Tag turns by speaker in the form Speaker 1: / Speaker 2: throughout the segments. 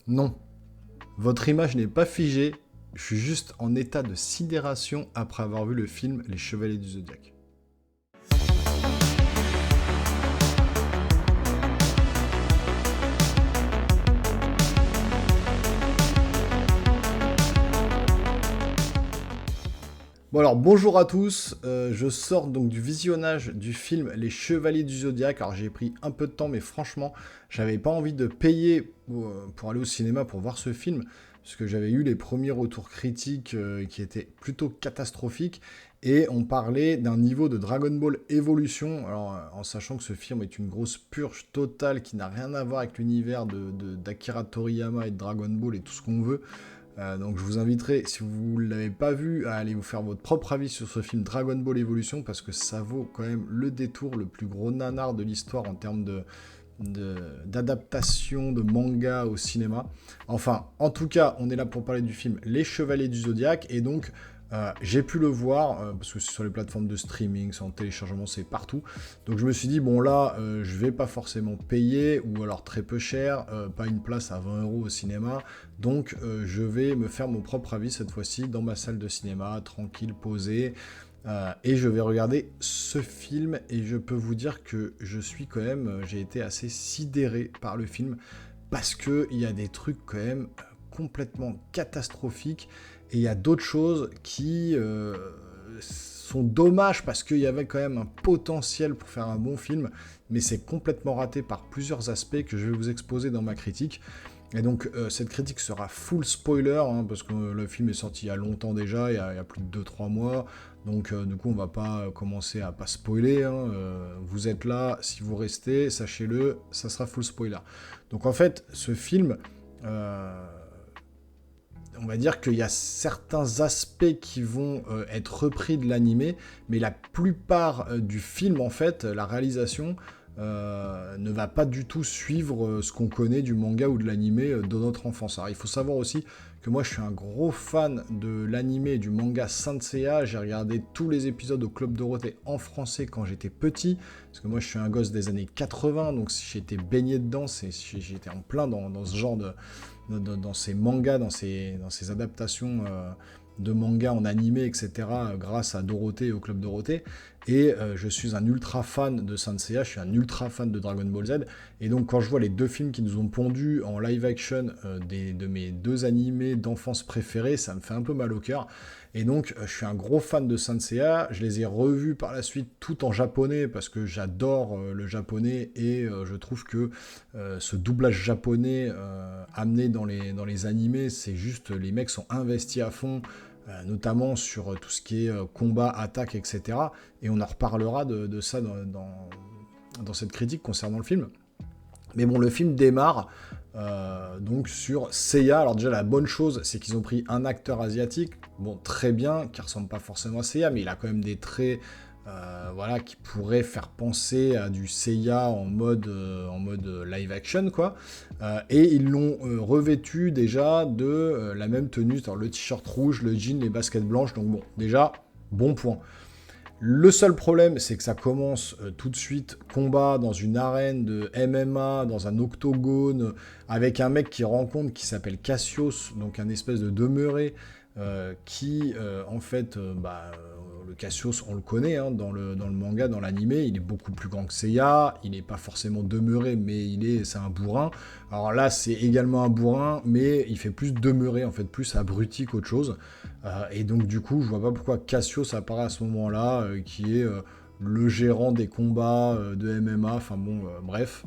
Speaker 1: Non, votre image n'est pas figée, je suis juste en état de sidération après avoir vu le film Les Chevaliers du Zodiaque. Bon alors bonjour à tous, je sors donc du visionnage du film Les Chevaliers du Zodiaque. Alors j'ai pris un peu de temps mais franchement j'avais pas envie de payer pour aller au cinéma pour voir ce film parce que j'avais eu les premiers retours critiques qui étaient plutôt catastrophiques et on parlait d'un niveau de Dragon Ball Evolution, alors en sachant que ce film est une grosse purge totale qui n'a rien à voir avec l'univers d'Akira Toriyama et de Dragon Ball et tout ce qu'on veut. Donc je vous inviterai, si vous ne l'avez pas vu, à aller vous faire votre propre avis sur ce film Dragon Ball Evolution, parce que ça vaut quand même le détour, le plus gros nanar de l'histoire en termes d'adaptation de manga au cinéma. Enfin, en tout cas, on est là pour parler du film Les Chevaliers du Zodiaque, et donc j'ai pu le voir, parce que c'est sur les plateformes de streaming, c'est en téléchargement, c'est partout. Donc je me suis dit, bon là, je vais pas forcément payer, ou alors très peu cher, pas une place à 20 € au cinéma. Donc je vais me faire mon propre avis cette fois-ci, dans ma salle de cinéma, tranquille, posé. Et je vais regarder ce film, et je peux vous dire que je suis quand même, j'ai été assez sidéré par le film, parce qu'il y a des trucs quand même complètement catastrophiques, et il y a d'autres choses qui sont dommages parce qu'il y avait quand même un potentiel pour faire un bon film, mais c'est complètement raté par plusieurs aspects que je vais vous exposer dans ma critique. Et donc cette critique sera full spoiler, hein, parce que le film est sorti il y a longtemps déjà, il y a plus de 2-3 mois, donc du coup on va pas commencer à pas spoiler, hein, vous êtes là, si vous restez, sachez-le, ça sera full spoiler. Donc en fait, ce film... on va dire qu'il y a certains aspects qui vont être repris de l'animé, mais la plupart du film, en fait, la réalisation ne va pas du tout suivre ce qu'on connaît du manga ou de l'animé de notre enfance. Alors il faut savoir aussi que moi je suis un gros fan de l'animé et du manga Saint Seiya. J'ai regardé tous les épisodes au Club Dorothée en français quand j'étais petit, parce que moi je suis un gosse des années 80, donc si j'étais baigné dedans, j'étais en plein dans ce genre dans ces mangas, dans ces adaptations de mangas en animé, etc., grâce à Dorothée et au Club Dorothée. Et je suis un ultra fan de Saint Seiya, je suis un ultra fan de Dragon Ball Z. Et donc quand je vois les deux films qui nous ont pondus en live action de mes deux animés d'enfance préférés, ça me fait un peu mal au cœur. Et donc je suis un gros fan de Saint Seiya, je les ai revus par la suite tout en japonais, parce que j'adore le japonais, et je trouve que ce doublage japonais amené dans les animés, c'est juste, les mecs sont investis à fond, notamment sur tout ce qui est combat, attaque, etc. Et on en reparlera de ça dans cette critique concernant le film. Mais bon, le film démarre donc sur Seiya. Alors déjà, la bonne chose, c'est qu'ils ont pris un acteur asiatique, bon, très bien, qui ressemble pas forcément à Seiya, mais il a quand même des traits voilà, qui pourraient faire penser à du Seiya en mode live action, quoi. Et ils l'ont revêtu déjà de la même tenue, c'est-à-dire le t-shirt rouge, le jean, les baskets blanches, donc bon, déjà, bon point. Le seul problème, c'est que ça commence tout de suite, combat dans une arène de MMA, dans un octogone, avec un mec qui rencontre, qui s'appelle Cassius, donc un espèce de demeuré, qui, en fait, le Cassius, on le connaît, hein, dans le manga, dans l'animé, il est beaucoup plus grand que Seiya, il n'est pas forcément demeuré, mais c'est un bourrin. Alors là, c'est également un bourrin, mais il fait plus demeuré, en fait, plus abruti qu'autre chose. Et donc du coup, je vois pas pourquoi Cassius apparaît à ce moment-là, qui est le gérant des combats de MMA, enfin bon, bref.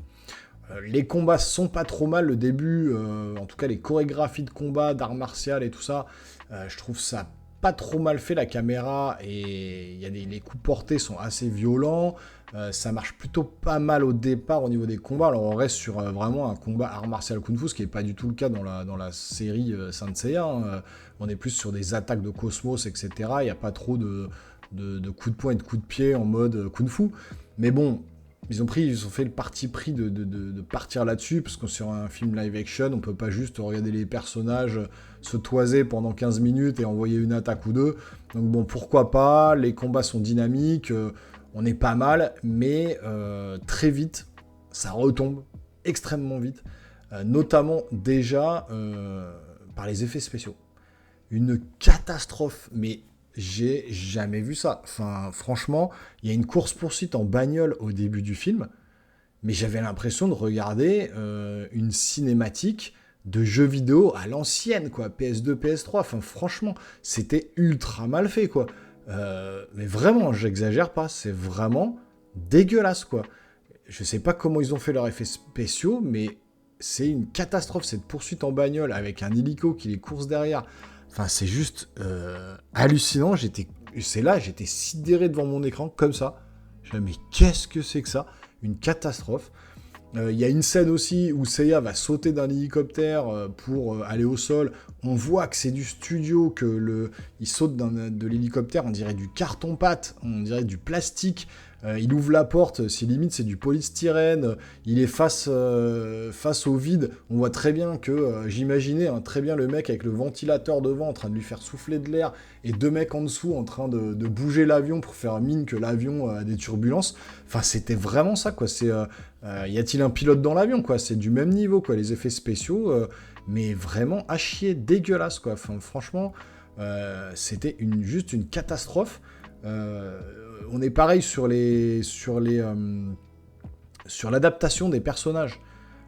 Speaker 1: Les combats sont pas trop mal, le début, en tout cas les chorégraphies de combat, d'art martial et tout ça, je trouve ça pas trop mal fait, la caméra, et les coups portés sont assez violents, ça marche plutôt pas mal au départ au niveau des combats. Alors on reste sur vraiment un combat art martial kung fu, ce qui est pas du tout le cas dans la série Saint Seiya, hein. On est plus sur des attaques de cosmos, etc. Il n'y a pas trop de coups de poing et de coups de pied en mode kung fu. Mais bon, ils ont fait le parti pris de partir là-dessus, parce que sur un film live action, on peut pas juste regarder les personnages se toiser pendant 15 minutes et envoyer une attaque ou deux. Donc bon, pourquoi pas, les combats sont dynamiques, on est pas mal, mais très vite, ça retombe extrêmement vite. notamment déjà par les effets spéciaux. Une catastrophe, mais j'ai jamais vu ça. Enfin, franchement, il y a une course-poursuite en bagnole au début du film, mais j'avais l'impression de regarder une cinématique de jeux vidéo à l'ancienne, quoi, PS2, PS3. Enfin, franchement, c'était ultra mal fait, quoi. Mais vraiment, j'exagère pas, c'est vraiment dégueulasse, quoi. Je sais pas comment ils ont fait leurs effets spéciaux, mais c'est une catastrophe, cette poursuite en bagnole avec un hélico qui les course derrière. Enfin, c'est juste hallucinant. J'étais sidéré devant mon écran, comme ça. Je me dis, mais qu'est-ce que c'est que ça? Une catastrophe. Il y a une scène aussi où Seiya va sauter d'un hélicoptère pour aller au sol. On voit que c'est du studio, il saute de l'hélicoptère, on dirait du carton-pâte, on dirait du plastique. Il ouvre la porte, c'est du polystyrène. Il est face au vide. On voit très bien que, j'imaginais très bien le mec avec le ventilateur devant en train de lui faire souffler de l'air et deux mecs en dessous en train de bouger l'avion pour faire mine que l'avion a des turbulences. Enfin, c'était vraiment ça, quoi. Y a-t-il un pilote dans l'avion, quoi? C'est du même niveau, quoi. Les effets spéciaux, mais vraiment à chier, dégueulasse, quoi. Enfin, franchement, c'était juste une catastrophe. On est pareil sur l'adaptation des personnages.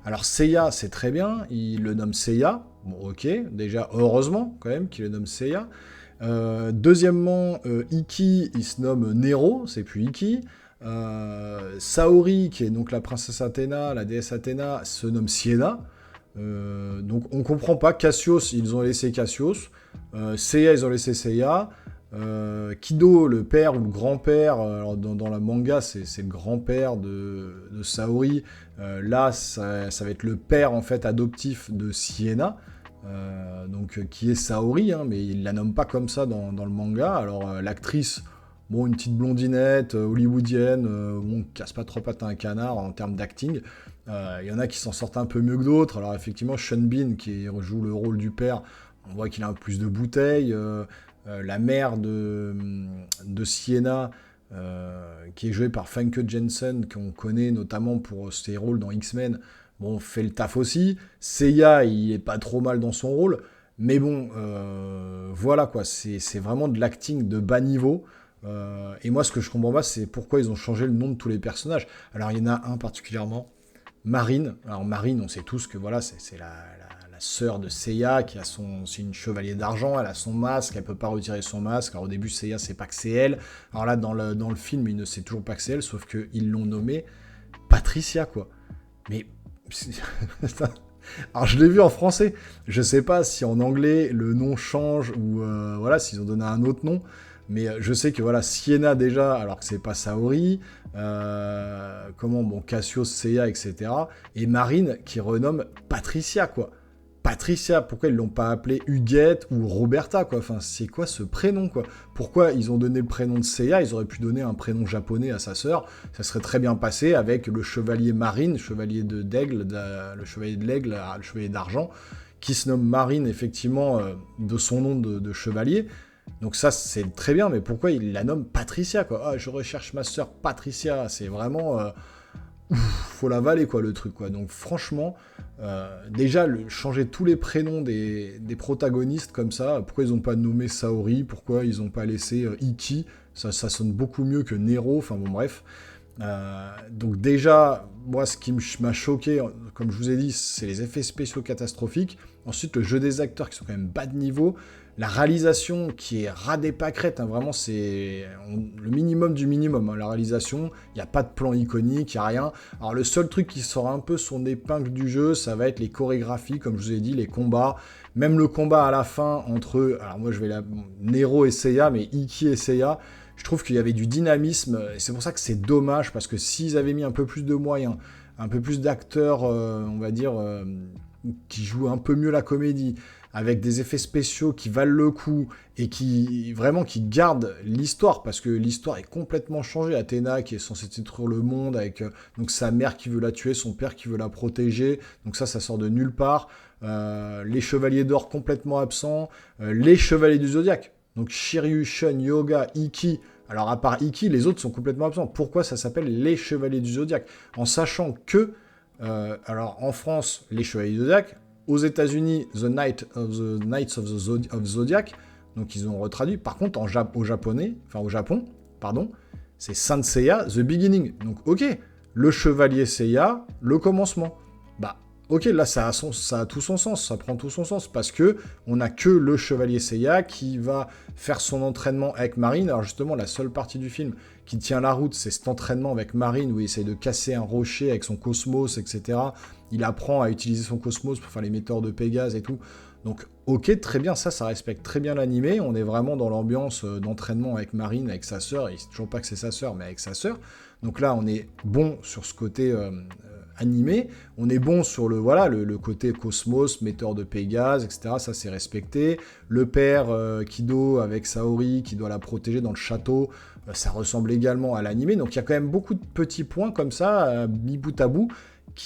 Speaker 1: Alors Seiya, c'est très bien, il le nomme Seiya. Bon, ok, déjà, heureusement, quand même, qu'il le nomme Seiya. Deuxièmement, Iki, il se nomme Nero, c'est plus Iki. Saori, qui est donc la princesse Athéna, la déesse Athéna, se nomme Sienna. Donc on comprend pas. Cassius, ils ont laissé Cassius. Seiya, ils ont laissé Seiya. Kido, le père ou le grand-père, alors dans la manga, c'est le grand-père de Saori. Là, ça va être le père en fait adoptif de Sienna. Donc qui est Saori, hein, mais il la nomme pas comme ça dans le manga. Alors l'actrice, bon, une petite blondinette hollywoodienne, bon, casse pas trop pattes à un canard en termes d'acting. Il y en a qui s'en sortent un peu mieux que d'autres. Alors effectivement, Sean Bean, qui joue le rôle du père, on voit qu'il a un peu plus de bouteilles. La mère de Sienna, qui est jouée par Famke Janssen, qu'on connaît notamment pour ses rôles dans X-Men, bon, fait le taf aussi. Seiya, il est pas trop mal dans son rôle, mais bon, voilà quoi, c'est vraiment de l'acting de bas niveau. Et moi, ce que je comprends pas, c'est pourquoi ils ont changé le nom de tous les personnages. Alors, il y en a un particulièrement, Marine. Alors, Marine, on sait tous que voilà, c'est la sœur de Seiya, c'est une chevalier d'argent, elle a son masque, elle peut pas retirer son masque. Alors au début, Seiya sait pas que c'est elle. Alors là, dans le film, il ne sait toujours pas que c'est elle, sauf qu'ils l'ont nommée Patricia, quoi. Mais... Alors je l'ai vu en français, je sais pas si en anglais le nom change ou voilà, s'ils ont donné un autre nom, mais je sais que voilà, Sienna déjà, alors que c'est pas Saori, bon, Cassius, Seiya, etc. Et Marine qui renomme Patricia, quoi. Patricia, pourquoi ils l'ont pas appelée Huguette ou Roberta, quoi? Enfin, c'est quoi ce prénom, quoi? Pourquoi ils ont donné le prénom de Seiya? Ils auraient pu donner un prénom japonais à sa sœur. Ça serait très bien passé avec le chevalier Marine, chevalier d'aigle, le chevalier de l'aigle, le chevalier d'argent, qui se nomme Marine, effectivement, de son nom de chevalier. Donc ça, c'est très bien, mais pourquoi ils la nomment Patricia, quoi? Ah, je recherche ma sœur Patricia. C'est vraiment... faut l'avaler, quoi, le truc, quoi. Donc franchement, déjà, changer tous les prénoms des protagonistes comme ça, pourquoi ils n'ont pas nommé Saori, pourquoi ils n'ont pas laissé Iki, ça sonne beaucoup mieux que Nero, enfin bon, bref. Donc déjà, moi, ce qui m'a choqué, comme je vous ai dit, c'est les effets spéciaux catastrophiques. Ensuite, le jeu des acteurs qui sont quand même bas de niveau. La réalisation qui est ras des pâquerettes, hein, vraiment, c'est le minimum du minimum. Hein, la réalisation, il n'y a pas de plan iconique, il n'y a rien. Alors, le seul truc qui sort un peu son épingle du jeu, ça va être les chorégraphies, comme je vous ai dit, les combats. Même le combat à la fin entre, alors moi, je vais Nero et Seiya, mais Iki et Seiya, je trouve qu'il y avait du dynamisme. Et c'est pour ça que c'est dommage, parce que s'ils avaient mis un peu plus de moyens, un peu plus d'acteurs, on va dire, qui jouent un peu mieux la comédie, avec des effets spéciaux qui valent le coup et qui gardent l'histoire, parce que l'histoire est complètement changée. Athéna qui est censée détruire le monde avec donc sa mère qui veut la tuer, son père qui veut la protéger, donc ça sort de nulle part. Les chevaliers d'or complètement absents, les chevaliers du zodiaque, donc Shiryu, Shun, Yoga, Iki. Alors à part Iki, les autres sont complètement absents. Pourquoi ça s'appelle les chevaliers du zodiaque, en sachant que Alors, en France, les Chevaliers du Zodiac. Aux États-Unis, The Knights of Zodiac. Donc, ils ont retraduit. Par contre, au Japon, pardon, c'est Saint Seiya, The Beginning. Donc, ok, le Chevalier Seiya, le commencement. Bah, ok, là, ça a tout son sens, ça prend tout son sens, parce que on n'a que le Chevalier Seiya qui va faire son entraînement avec Marine. Alors justement, la seule partie du film qui tient la route, c'est cet entraînement avec Marine, où il essaie de casser un rocher avec son cosmos, etc. Il apprend à utiliser son cosmos pour faire les météores de Pégase et tout. Donc, ok, très bien, ça respecte très bien l'animé. On est vraiment dans l'ambiance d'entraînement avec Marine, avec sa sœur. Il ne sait toujours pas que c'est sa sœur, mais avec sa sœur. Donc là, on est bon sur ce côté animé. On est bon sur le côté cosmos, météore de Pégase, etc. Ça, c'est respecté. Le père Kido avec Saori qui doit la protéger dans le château, ça ressemble également à l'animé. Donc, il y a quand même beaucoup de petits points comme ça, mis bout à bout,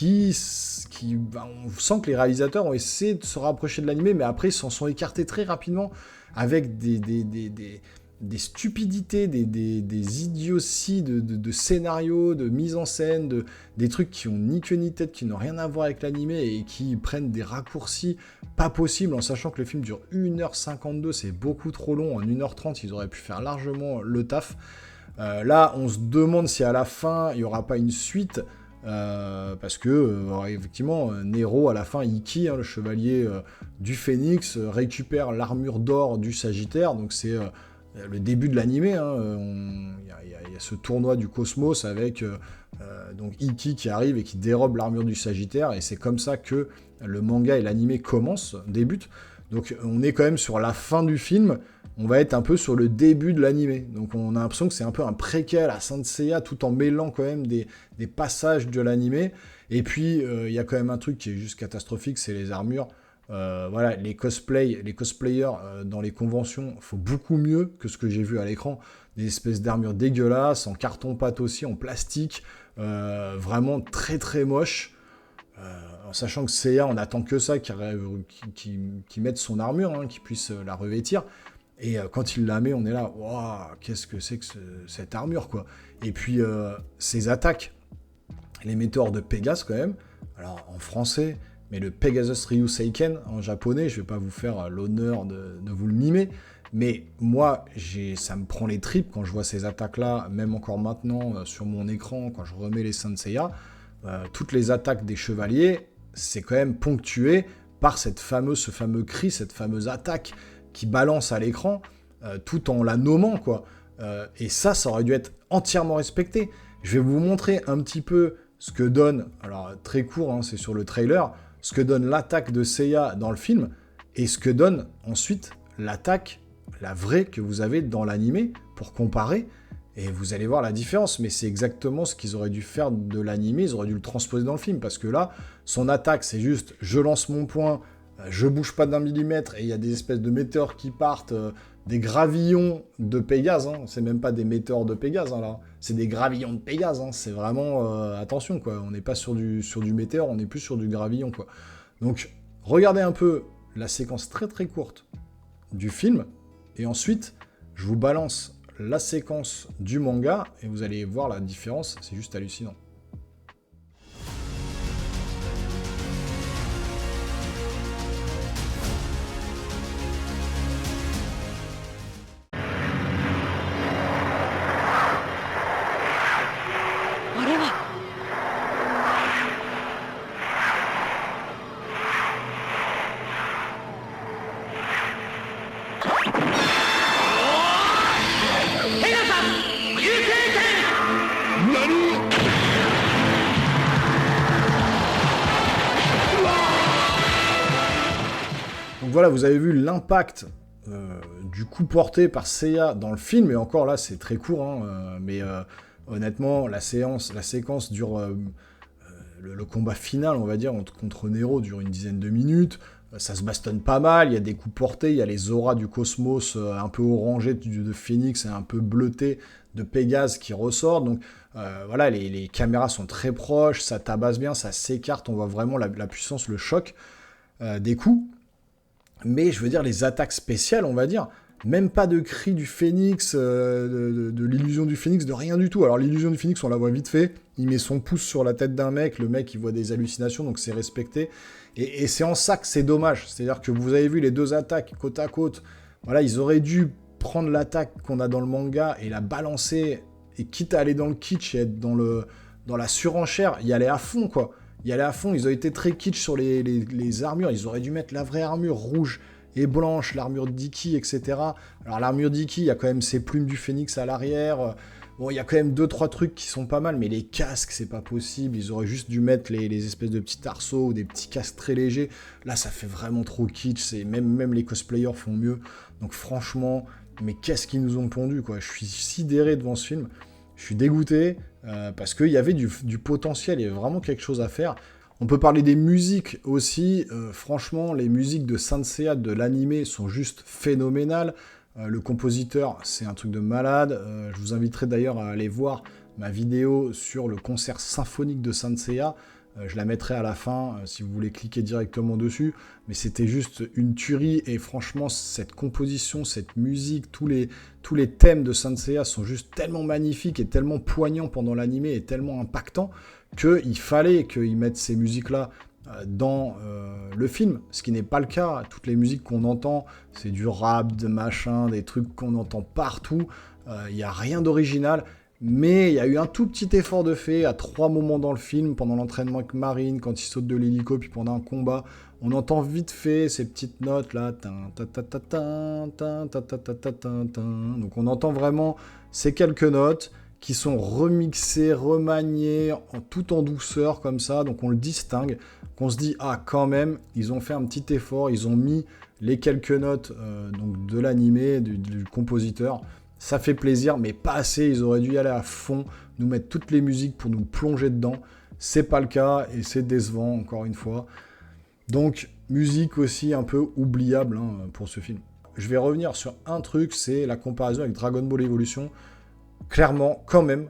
Speaker 1: on sent que les réalisateurs ont essayé de se rapprocher de l'animé, mais après ils s'en sont écartés très rapidement avec des stupidités, des idioties de scénarios, de mise en scène, des trucs qui ont ni queue ni tête, qui n'ont rien à voir avec l'animé et qui prennent des raccourcis pas possibles, en sachant que le film dure 1h52, c'est beaucoup trop long. En 1h30, ils auraient pu faire largement le taf. Là, on se demande si à la fin, il n'y aura pas une suite. Parce que, effectivement, Nero, à la fin, Ikki, le chevalier du Phénix, récupère l'armure d'or du Sagittaire, donc c'est le début de l'animé. Il y a ce tournoi du cosmos avec donc Ikki qui arrive et qui dérobe l'armure du Sagittaire, et c'est comme ça que le manga et l'animé débutent. Donc on est quand même sur la fin du film, on va être un peu sur le début de l'animé. Donc on a l'impression que c'est un peu un préquel à Saint Seiya, tout en mêlant quand même des passages de l'animé. Et puis il y a quand même un truc qui est juste catastrophique, c'est les armures. Les cosplayers dans les conventions font beaucoup mieux que ce que j'ai vu à l'écran. Des espèces d'armures dégueulasses, en carton-pâte aussi, en plastique, vraiment très très moche. En sachant que Seiya, on attend que ça, qu'il mette son armure, qu'il puisse la revêtir. Et quand il la met, on est là, waouh, qu'est-ce que c'est que cette armure, quoi. Et puis, ses attaques, les météores de Pégase, quand même. Alors, en français, mais le Pegasus Ryu Seiken, en japonais, je vais pas vous faire l'honneur de vous le mimer, mais moi, ça me prend les tripes quand je vois ces attaques-là, même encore maintenant, sur mon écran, quand je remets les Saint Seiya. Toutes les attaques des chevaliers, c'est quand même ponctué par ce fameux cri, cette fameuse attaque qui balance à l'écran, tout en la nommant, quoi. Et ça aurait dû être entièrement respecté. Je vais vous montrer un petit peu ce que donne, alors très court, c'est sur le trailer, ce que donne l'attaque de Seiya dans le film, et ce que donne ensuite l'attaque, la vraie que vous avez dans l'animé, pour comparer. Et vous allez voir la différence, mais c'est exactement ce qu'ils auraient dû faire de l'animé, ils auraient dû le transposer dans le film, parce que là, son attaque, c'est juste, je lance mon poing, je bouge pas d'un millimètre, et il y a des espèces de météores qui partent, des gravillons de Pégase, c'est même pas des météores de Pégase, là, c'est des gravillons de Pégase, c'est vraiment, attention, quoi, on n'est pas sur du météore, on est plus sur du gravillon, quoi. Donc, regardez un peu la séquence très très courte du film, et ensuite, je vous balance la séquence du manga, et vous allez voir la différence, c'est juste hallucinant. Voilà, vous avez vu l'impact du coup porté par Seiya dans le film, et encore là, c'est très court, mais honnêtement, la séquence dure... le combat final, on va dire, contre Nero dure une dizaine de minutes, ça se bastonne pas mal, il y a des coups portés, il y a les auras du cosmos un peu orangés de Phénix et un peu bleutés de Pégase qui ressortent, donc voilà, les caméras sont très proches, ça tabasse bien, ça s'écarte, on voit vraiment la puissance, le choc des coups. Mais je veux dire, les attaques spéciales, on va dire, Même pas de cri du phénix, de l'illusion du phénix, de rien du tout. Alors l'illusion du phénix, on la voit vite fait. Il met son pouce sur la tête d'un mec, le mec il voit des hallucinations, donc c'est respecté. Et c'est en ça que c'est dommage. C'est-à-dire que vous avez vu les deux attaques côte à côte. Voilà, ils auraient dû prendre l'attaque qu'on a dans le manga et la balancer, et quitte à aller dans le kitsch et être dans la surenchère, y aller à fond, quoi. Y aller à fond, ils ont été très kitsch sur les armures. Ils auraient dû mettre la vraie armure rouge et blanche, l'armure d'Iki, etc. Alors l'armure d'Iki, il y a quand même ses plumes du phénix à l'arrière. Bon, il y a quand même 2-3 trucs qui sont pas mal, mais les casques, c'est pas possible. Ils auraient juste dû mettre les espèces de petits arceaux ou des petits casques très légers. Là, ça fait vraiment trop kitsch. Même les cosplayers font mieux. Donc franchement, mais qu'est-ce qu'ils nous ont pondu, quoi. Je suis sidéré devant ce film. Je suis dégoûté parce qu'il y avait du potentiel, il y avait vraiment quelque chose à faire. On peut parler des musiques aussi. Franchement, les musiques de Saint Seiya de l'animé sont juste phénoménales. Le compositeur, c'est un truc de malade. Je vous inviterai d'ailleurs à aller voir ma vidéo sur le concert symphonique de Saint Seiya. Je la mettrai à la fin si vous voulez cliquer directement dessus. Mais c'était juste une tuerie. Et franchement, cette composition, cette musique, tous les thèmes de Saint Seiya sont juste tellement magnifiques et tellement poignants pendant l'animé et tellement impactants qu'il fallait qu'ils mettent ces musiques-là dans le film, ce qui n'est pas le cas. Toutes les musiques qu'on entend, c'est du rap, de machin, des trucs qu'on entend partout. Il n'y a rien d'original, mais il y a eu un tout petit effort de fait à 3 moments dans le film, pendant l'entraînement avec Marine, quand il saute de l'hélico, puis pendant un combat. On entend vite fait ces petites notes là, donc on entend vraiment ces quelques notes qui sont remixés, remaniés, tout en douceur comme ça, donc on le distingue, qu'on se dit, ah quand même, ils ont fait un petit effort, ils ont mis les quelques notes donc de l'animé, du compositeur, ça fait plaisir, mais pas assez, ils auraient dû y aller à fond, nous mettre toutes les musiques pour nous plonger dedans, c'est pas le cas, et c'est décevant, encore une fois. Donc, musique aussi un peu oubliable pour ce film. Je vais revenir sur un truc, c'est la comparaison avec Dragon Ball Evolution. Clairement, quand même,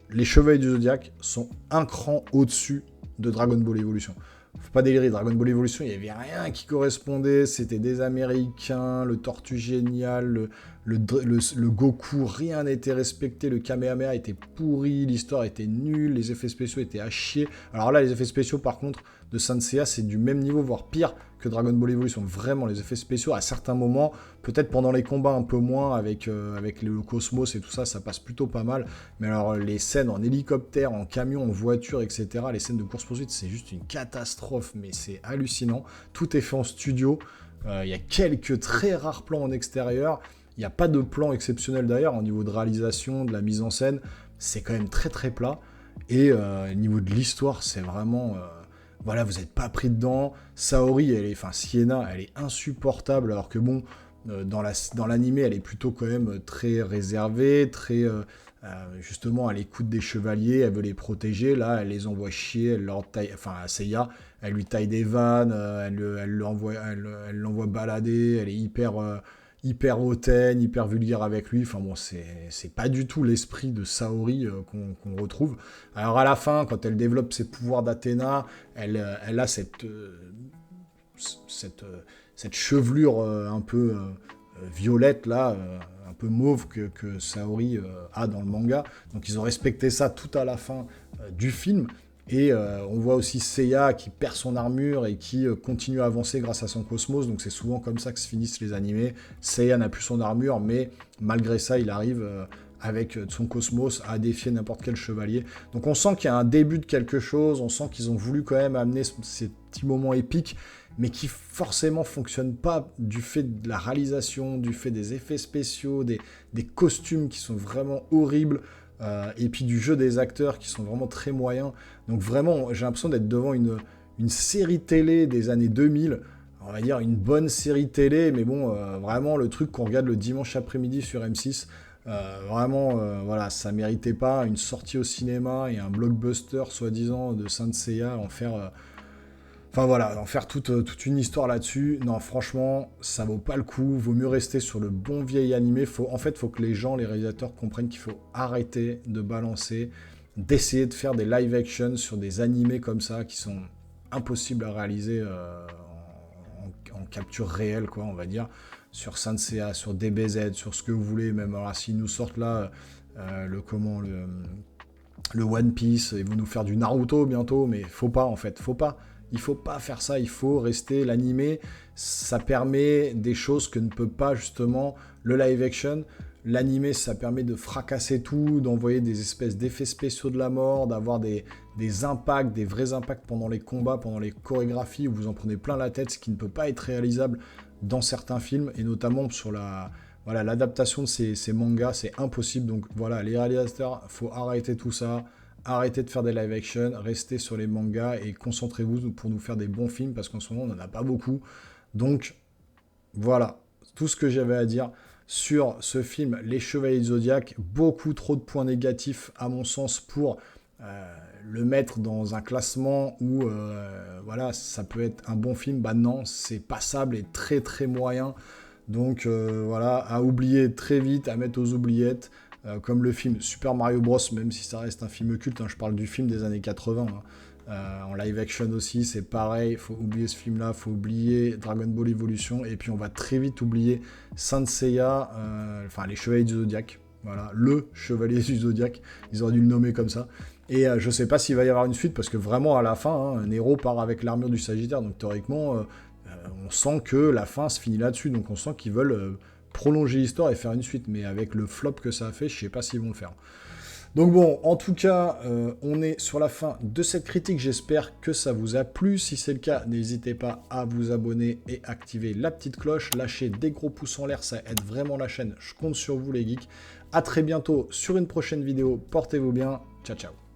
Speaker 1: les Chevaliers du Zodiaque sont un cran au-dessus de Dragon Ball Evolution. Faut pas délirer, Dragon Ball Evolution, il n'y avait rien qui correspondait, c'était des Américains, le Tortue Génial, le Goku, rien n'était respecté, le Kamehameha était pourri, l'histoire était nulle, les effets spéciaux étaient à chier. Alors là, les effets spéciaux, par contre, de Saint Seiya, c'est du même niveau, voire pire que Dragon Ball Evolution. Vraiment, les effets spéciaux, à certains moments, peut-être pendant les combats un peu moins, avec le cosmos et tout ça, ça passe plutôt pas mal. Mais alors, les scènes en hélicoptère, en camion, en voiture, etc., les scènes de course-poursuite, c'est juste une catastrophe, mais c'est hallucinant. Tout est fait en studio. Il y a quelques très rares plans en extérieur. Il n'y a pas de plan exceptionnel d'ailleurs, au niveau de réalisation, de la mise en scène. C'est quand même très très plat. Et au niveau de l'histoire, c'est vraiment... voilà, vous n'êtes pas pris dedans. Saori, Sienna, elle est insupportable, alors que bon, dans l'animé, elle est plutôt quand même très réservée, très justement à l'écoute des chevaliers, elle veut les protéger. Là, elle les envoie chier, elle leur taille, Seiya, elle lui taille des vannes, elle l'envoie balader, elle est hyper hautaine, hyper vulgaire avec lui. Enfin bon, c'est pas du tout l'esprit de Saori qu'on retrouve. Alors à la fin, quand elle développe ses pouvoirs d'Athéna, elle a cette chevelure un peu violette là, un peu mauve que Saori a dans le manga. Donc ils ont respecté ça tout à la fin du film. Et on voit aussi Seiya qui perd son armure et qui continue à avancer grâce à son cosmos. Donc c'est souvent comme ça que se finissent les animés. Seiya n'a plus son armure, mais malgré ça, il arrive avec son cosmos à défier n'importe quel chevalier. Donc on sent qu'il y a un début de quelque chose. On sent qu'ils ont voulu quand même amener ces petits moments épiques, mais qui forcément fonctionnent pas du fait de la réalisation, du fait des effets spéciaux, des costumes qui sont vraiment horribles. Et puis du jeu des acteurs qui sont vraiment très moyens. Donc vraiment, j'ai l'impression d'être devant une série télé des années 2000, on va dire une bonne série télé, mais bon, vraiment le truc qu'on regarde le dimanche après-midi sur M6, vraiment, voilà, ça méritait pas une sortie au cinéma et un blockbuster soi-disant de Saint Seiya, en faire toute une histoire là-dessus. Non, franchement, ça vaut pas le coup. Vaut mieux rester sur le bon vieil animé. Faut que les gens, les réalisateurs comprennent qu'il faut arrêter de balancer, d'essayer de faire des live-action sur des animés comme ça qui sont impossibles à réaliser en en capture réelle, quoi, on va dire, sur Saint Seiya, sur DBZ, sur ce que vous voulez, même alors s'ils nous sortent là le One Piece, ils vont nous faire du Naruto bientôt, mais faut pas en fait, faut pas. Il faut pas faire ça, il faut rester l'animé, ça permet des choses que ne peut pas justement le live action. L'animé, ça permet de fracasser tout, d'envoyer des espèces d'effets spéciaux de la mort, d'avoir des impacts, des vrais impacts pendant les combats, pendant les chorégraphies, où vous en prenez plein la tête, ce qui ne peut pas être réalisable dans certains films, et notamment sur l'adaptation de ces mangas, c'est impossible. Donc voilà, les réalisateurs, faut arrêter tout ça, arrêtez de faire des live action, restez sur les mangas et concentrez-vous pour nous faire des bons films, parce qu'en ce moment, on n'en a pas beaucoup. Donc voilà, tout ce que j'avais à dire sur ce film, Les Chevaliers du Zodiaque. Beaucoup trop de points négatifs, à mon sens, pour le mettre dans un classement où voilà, ça peut être un bon film. Bah non, c'est passable et très très moyen. Donc voilà, à oublier très vite, à mettre aux oubliettes, comme le film Super Mario Bros, même si ça reste un film culte, hein, je parle du film des années 80, hein. En live action aussi, c'est pareil, faut oublier ce film-là, faut oublier Dragon Ball Evolution, et puis on va très vite oublier Saint Seiya, enfin les Chevaliers du Zodiaque, voilà, le Chevalier du Zodiaque, ils auraient dû le nommer comme ça. Et je sais pas s'il va y avoir une suite, parce que vraiment à la fin, hein, Nero part avec l'armure du Sagittaire, donc théoriquement, on sent que la fin se finit là-dessus, donc on sent qu'ils veulent prolonger l'histoire et faire une suite, mais avec le flop que ça a fait, je sais pas s'ils vont le faire. Donc bon, en tout cas, on est sur la fin de cette critique, j'espère que ça vous a plu. Si c'est le cas, n'hésitez pas à vous abonner et activer la petite cloche, lâchez des gros pouces en l'air, ça aide vraiment la chaîne, je compte sur vous les geeks. A très bientôt sur une prochaine vidéo, portez-vous bien, ciao ciao.